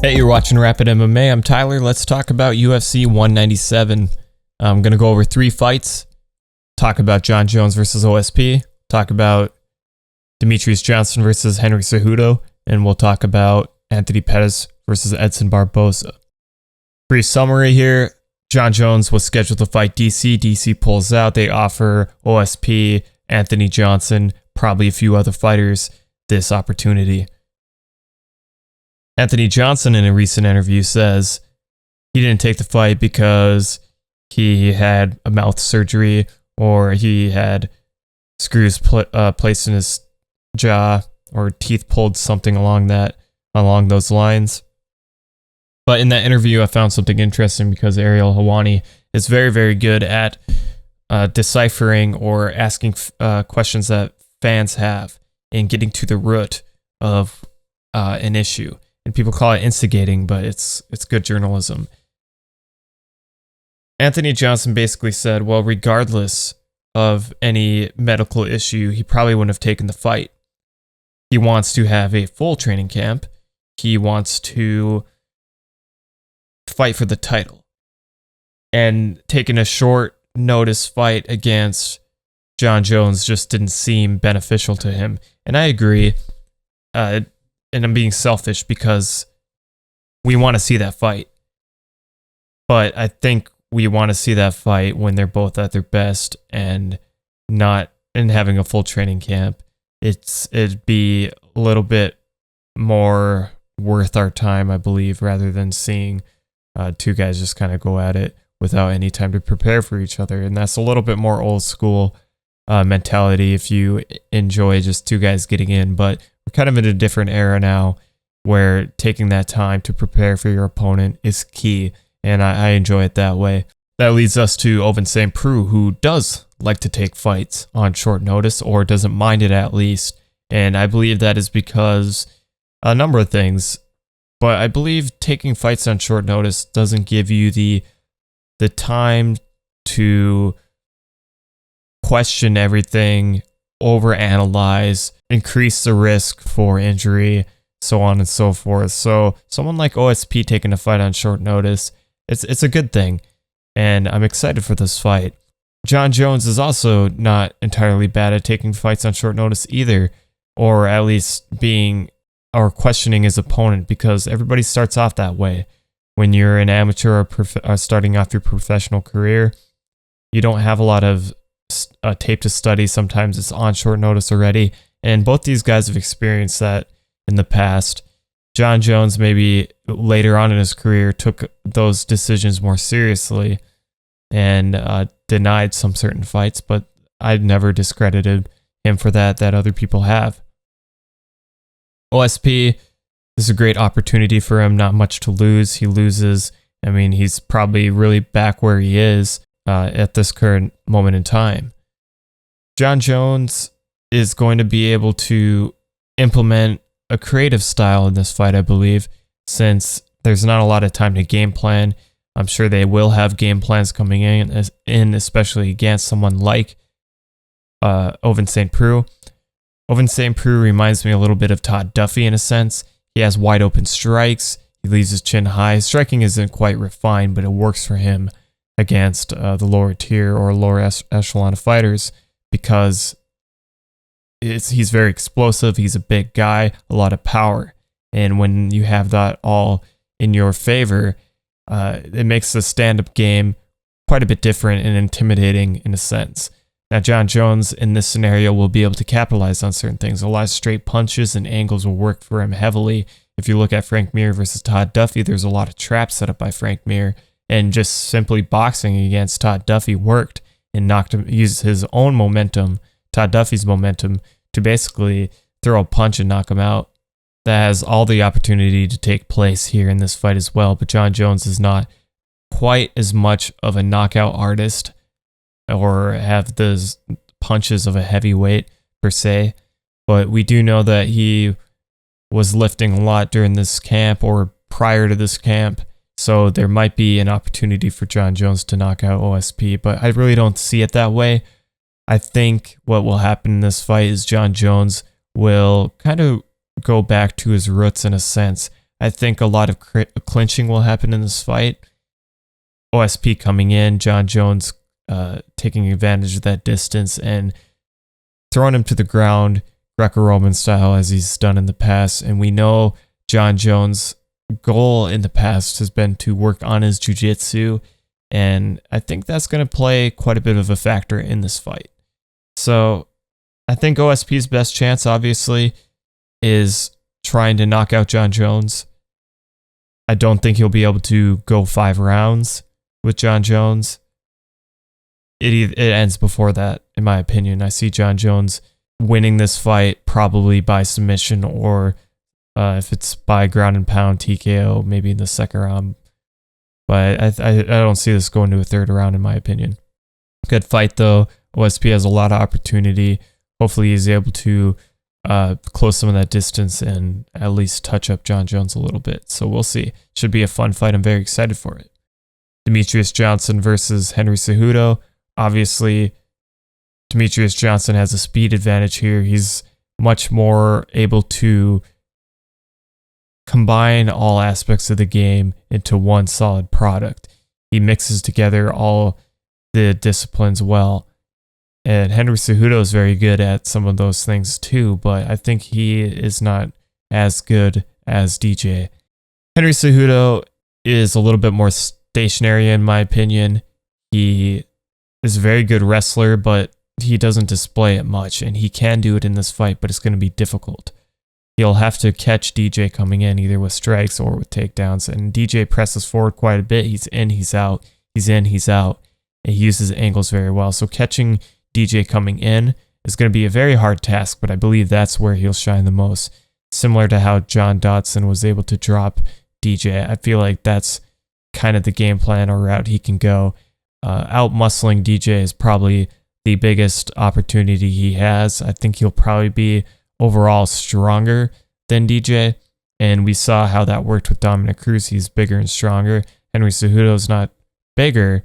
Hey, you're watching Rapid MMA. I'm Tyler. Let's talk about UFC 197. I'm going to go over 3 fights, talk about Jon Jones versus OSP, talk about Demetrius Johnson versus Henry Cejudo, and we'll talk about Anthony Pettis versus Edson Barboza. Brief summary here. Jon Jones was scheduled to fight DC. DC pulls out. They offer OSP, Anthony Johnson, probably a few other fighters this opportunity. Anthony Johnson, in a recent interview, says he didn't take the fight because he had a mouth surgery or he had screws placed in his jaw or teeth pulled, something along those lines. But in that interview, I found something interesting because Ariel Helwani is very, very good at deciphering or asking questions that fans have and getting to the root of an issue. And people call it instigating, but it's good journalism. Anthony Johnson basically said, well, regardless of any medical issue, he probably wouldn't have taken the fight. He wants to have a full training camp. He wants to fight for the title. And taking a short notice fight against Jon Jones just didn't seem beneficial to him. And I agree. And I'm being selfish because we want to see that fight. But I think we want to see that fight when they're both at their best and not in having a full training camp. It'd be a little bit more worth our time, I believe, rather than seeing two guys just kind of go at it without any time to prepare for each other. And that's a little bit more old school mentality if you enjoy just two guys getting in. But we're kind of in a different era now where taking that time to prepare for your opponent is key, and I enjoy it that way. That leads us to Ovince St. Preux, who does like to take fights on short notice, or doesn't mind it at least, and I believe that is because a number of things, but I believe taking fights on short notice doesn't give you the time to question everything, overanalyze, increase the risk for injury, so on and so forth. So someone like OSP taking a fight on short notice, it's a good thing, and I'm excited for this fight. Jon Jones is also not entirely bad at taking fights on short notice either, or at least questioning his opponent, because everybody starts off that way. When you're an amateur or starting off your professional career, you don't have a lot of tape to study. Sometimes it's on short notice already, and both these guys have experienced that in the past. Jon Jones, maybe later on in his career, took those decisions more seriously and denied some certain fights, but I'd never discredited him for that other people have. OSP, this is a great opportunity for him, not much to lose. He loses, I mean, he's probably really back where he is at this current moment in time. Jon Jones is going to be able to implement a creative style in this fight, I believe, since there's not a lot of time to game plan. I'm sure they will have game plans coming in, especially against someone like Ovince St. Preux. Ovince St. Preux reminds me a little bit of Todd Duffy in a sense. He has wide open strikes. He leaves his chin high. His striking isn't quite refined, but it works for him against the lower tier or lower echelon of fighters because he's very explosive. He's a big guy, a lot of power. And when you have that all in your favor, it makes the stand-up game quite a bit different and intimidating in a sense. Now, Jon Jones in this scenario will be able to capitalize on certain things. A lot of straight punches and angles will work for him heavily. If you look at Frank Mir versus Todd Duffy, there's a lot of traps set up by Frank Mir, and just simply boxing against Todd Duffy worked and used his own momentum, Todd Duffy's momentum, to basically throw a punch and knock him out. That has all the opportunity to take place here in this fight as well, but Jon Jones is not quite as much of a knockout artist or have those punches of a heavyweight per se, but we do know that he was lifting a lot during this camp or prior to this camp, so there might be an opportunity for Jon Jones to knock out OSP, but I really don't see it that way. I think what will happen in this fight is Jon Jones will kind of go back to his roots in a sense. I think a lot of clinching will happen in this fight. OSP coming in, John Jones taking advantage of that distance and throwing him to the ground, Greco-Roman style, as he's done in the past. And we know John Jones' goal in the past has been to work on his jiu-jitsu, and I think that's going to play quite a bit of a factor in this fight. So I think OSP's best chance, obviously, is trying to knock out John Jones. I don't think he'll be able to go 5 rounds with John Jones. It ends before that, in my opinion. I see John Jones winning this fight probably by submission, or if it's by ground and pound TKO, maybe in the second round. But I don't see this going to a third round, in my opinion. Good fight, though. OSP has a lot of opportunity. Hopefully he's able to close some of that distance and at least touch up John Jones a little bit. So we'll see. Should be a fun fight. I'm very excited for it. Demetrius Johnson versus Henry Cejudo. Obviously, Demetrius Johnson has a speed advantage here. He's much more able to combine all aspects of the game into one solid product. He mixes together all the disciplines well. And Henry Cejudo is very good at some of those things too, but I think he is not as good as DJ. Henry Cejudo is a little bit more stationary, in my opinion. He is a very good wrestler, but he doesn't display it much, and he can do it in this fight, but it's going to be difficult. He'll have to catch DJ coming in either with strikes or with takedowns, and DJ presses forward quite a bit. He's in, he's out, he's in, he's out, and he uses angles very well. So catching DJ coming in is going to be a very hard task, but I believe that's where he'll shine the most. Similar to how John Dodson was able to drop DJ, I feel like that's kind of the game plan or route he can go. Out-muscling DJ is probably the biggest opportunity he has. I think he'll probably be overall stronger than DJ, and we saw how that worked with Dominic Cruz. He's bigger and stronger. Henry Cejudo's not bigger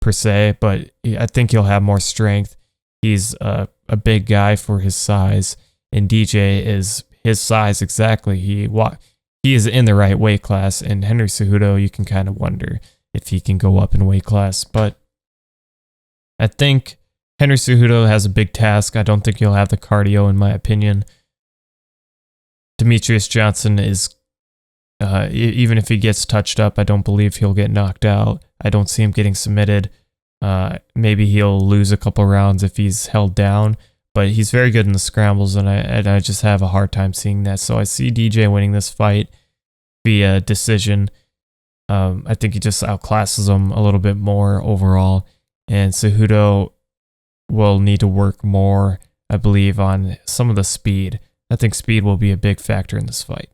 per se, but I think he'll have more strength. He's a big guy for his size, and DJ is his size exactly. He is in the right weight class, and Henry Cejudo, you can kind of wonder if he can go up in weight class, but I think Henry Cejudo has a big task. I don't think he'll have the cardio, in my opinion. Demetrius Johnson is, even if he gets touched up, I don't believe he'll get knocked out. I don't see him getting submitted. Maybe he'll lose a couple rounds if he's held down, but he's very good in the scrambles, and I just have a hard time seeing that. So I see DJ winning this fight via decision. I think he just outclasses him a little bit more overall, and Cejudo will need to work more, I believe, on some of the speed. I think speed will be a big factor in this fight.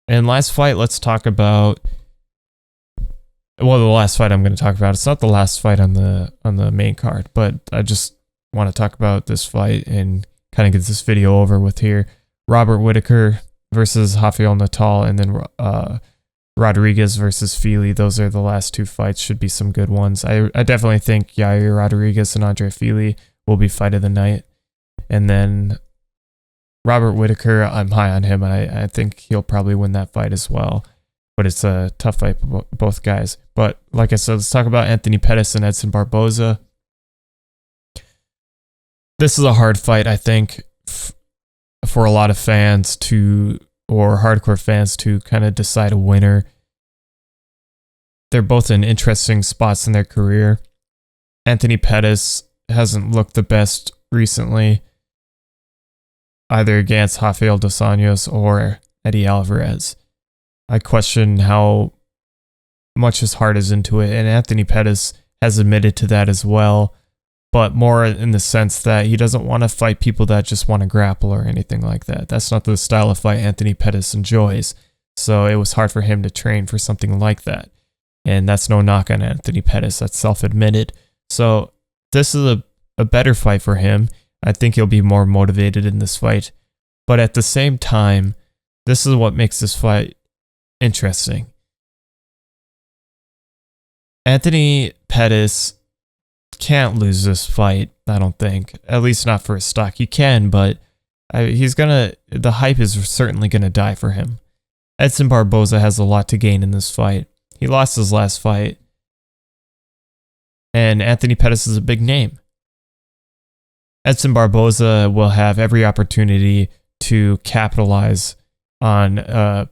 And last fight, let's talk about, well, the last fight I'm going to talk about, it's not the last fight on the main card, but I just want to talk about this fight and kind of get this video over with here. Robert Whittaker versus Rafael Natal, and then Rodriguez versus Fili. Those are the last 2 fights. Should be some good ones. I definitely think Yair Rodriguez and Andre Fili will be fight of the night. And then Robert Whittaker, I'm high on him, and I think he'll probably win that fight as well. But it's a tough fight for both guys. But like I said, let's talk about Anthony Pettis and Edson Barboza. This is a hard fight, I think, for a lot of fans or hardcore fans to kind of decide a winner. They're both in interesting spots in their career. Anthony Pettis hasn't looked the best recently, either against Rafael dos Anjos or Eddie Alvarez. I question how much his heart is into it, and Anthony Pettis has admitted to that as well, but more in the sense that he doesn't want to fight people that just want to grapple or anything like that. That's not the style of fight Anthony Pettis enjoys, so it was hard for him to train for something like that. And that's no knock on Anthony Pettis, that's self-admitted. So this is a better fight for him. I think he'll be more motivated in this fight. But at the same time, this is what makes this fight interesting. Anthony Pettis can't lose this fight, I don't think. At least not for his stock. He can, but the hype is certainly going to die for him. Edson Barboza has a lot to gain in this fight. He lost his last fight, and Anthony Pettis is a big name. Edson Barboza will have every opportunity to capitalize on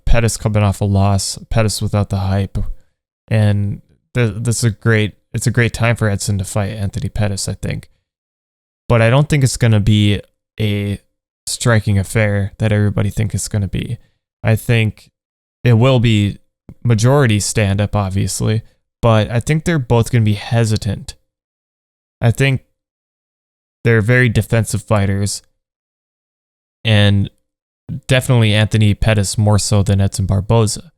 Pettis coming off a loss, Pettis without the hype, and it's a great time for Edson to fight Anthony Pettis, I think. But I don't think it's going to be a striking affair that everybody thinks it's going to be. I think it will be majority stand-up, obviously, but I think they're both going to be hesitant. I think they're very defensive fighters, and definitely Anthony Pettis more so than Edson Barboza.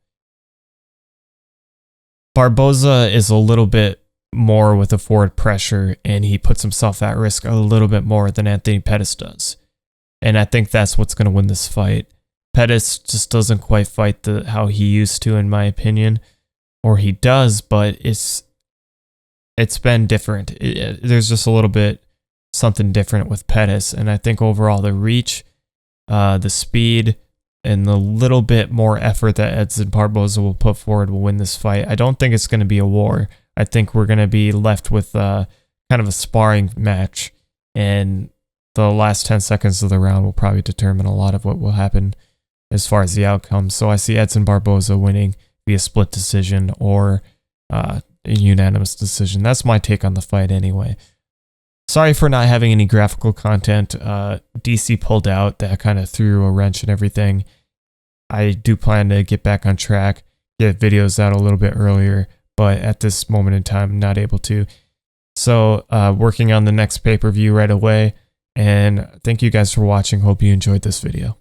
Barboza is a little bit more with the forward pressure, and he puts himself at risk a little bit more than Anthony Pettis does. And I think that's what's going to win this fight. Pettis just doesn't quite fight how he used to, in my opinion. Or he does, but it's been different. There's just a little bit something different with Pettis. And I think overall the reach, the speed, and the little bit more effort that Edson Barboza will put forward will win this fight. I don't think it's going to be a war. I think we're going to be left with kind of a sparring match, and the last 10 seconds of the round will probably determine a lot of what will happen as far as the outcome. So I see Edson Barboza winning via split decision or a unanimous decision. That's my take on the fight anyway. Sorry for not having any graphical content. DC pulled out. That kind of threw a wrench and everything. I do plan to get back on track, get videos out a little bit earlier, but at this moment in time, I'm not able to. So working on the next pay-per-view right away. And thank you guys for watching. Hope you enjoyed this video.